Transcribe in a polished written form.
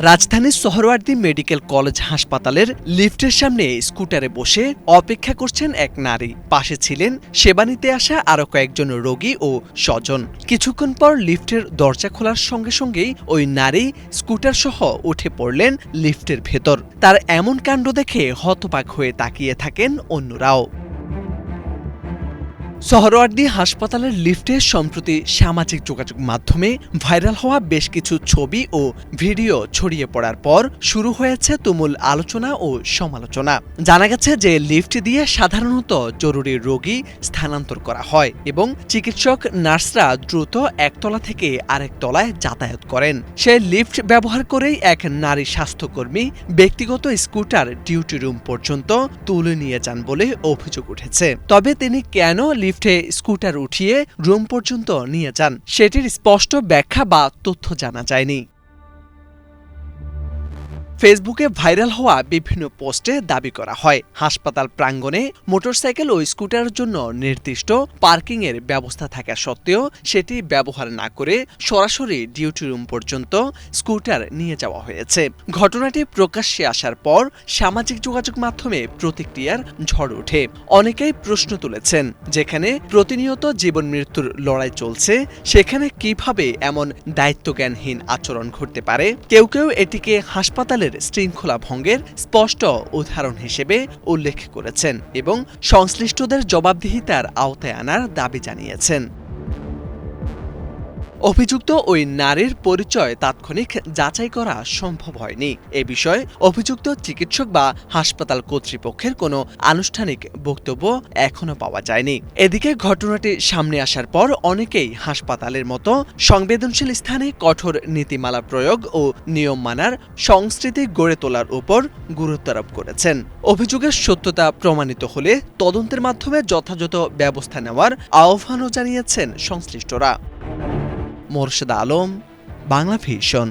রাজধানীর Suhrawardy medical college হাসপাতালের লিফটের সামনে স্কুটারে বসে অপেক্ষা করছেন এক নারী। পাশে ছিলেন সেবা নিতে আসা আরও কয়েকজন রোগী ও স্বজন। কিছুক্ষণ পর লিফটের দরজা খোলার সঙ্গে সঙ্গেই ওই নারী স্কুটার সহ উঠে পড়লেন লিফটের ভেতর। তার এমন কাণ্ড দেখে হতবাক হয়ে তাকিয়ে থাকেন অন্যরাও। সোহরাওয়ার্দী হাসপাতালের লিফটে সম্প্রতি সামাজিক যোগাযোগ মাধ্যমে ভাইরাল হওয়া বেশ কিছু ছবি ও ভিডিও ছড়িয়ে পড়ার পর শুরু হয়েছে তুমুল আলোচনা ও সমালোচনা। জানা গেছে যে লিফট দিয়ে সাধারণত জরুরি রোগী স্থানান্তর করা হয় এবং চিকিৎসক নার্সরা দ্রুত একতলা থেকে আরেক তলায় যাতায়াত করেন। সেই লিফট ব্যবহার করেই এক নারী স্বাস্থ্যকর্মী ব্যক্তিগত স্কুটার ডিউটি রুম পর্যন্ত তুলে নিয়ে যান বলে অভিযোগ উঠেছে। তবে তিনি কেন লিফটে স্কুটার উঠিয়ে রুম পর্যন্ত নিয়ে যান সেটির স্পষ্ট ব্যাখ্যা বা তথ্য জানা যায়নি। ফেসবুকে ভাইরাল হওয়া বিভিন্ন পোস্টে দাবি করা হয় হাসপাতাল প্রাঙ্গণে মোটরসাইকেল ও স্কুটারের জন্য নির্দিষ্ট পার্কিংয়ের ব্যবস্থা থাকা সত্ত্বেও সেটি ব্যবহার না করে সরাসরি ডিউটি রুম পর্যন্ত স্কুটার নিয়ে যাওয়া হয়েছে। ঘটনাটি প্রকাশ্যে আসার পর সামাজিক যোগাযোগ মাধ্যমে প্রতিক্রিয়ার ঝড় ওঠে। অনেকেই প্রশ্ন তুলেছেন, যেখানে প্রতিনিয়ত জীবন মৃত্যুর লড়াই চলছে সেখানে কিভাবে এমন দায়িত্বজ্ঞানহীন আচরণ ঘটতে পারে। কেউ কেউ এটিকে হাসপাতালের শৃঙ্খলা ভঙ্গের স্পষ্ট উদাহরণ হিসেবে উল্লেখ করেছেন এবং সংশ্লিষ্টদের জবাবদিহিতার আওতায় আনার দাবি জানিয়েছেন। অভিযুক্ত ওই নারীর পরিচয় তাৎক্ষণিক যাচাই করা সম্ভব হয়নি। এ বিষয়ে অভিযুক্ত চিকিৎসক বা হাসপাতাল কর্তৃপক্ষের কোনো আনুষ্ঠানিক বক্তব্য এখনো পাওয়া যায়নি। এদিকে ঘটনাটি সামনে আসার পর অনেকেই হাসপাতালের মতো সংবেদনশীল স্থানে কঠোর নীতিমালা প্রয়োগ ও নিয়ম মানার সংস্কৃতি গড়ে তোলার উপর গুরুত্ব আরোপ করেছেন। অভিযোগের সত্যতা প্রমাণিত হলে তদন্তের মাধ্যমে যথাযথ ব্যবস্থা নেওয়ার আহ্বানও জানিয়েছেন সংশ্লিষ্টরা। মোরশেদ আলম, বাংলা ভিশন।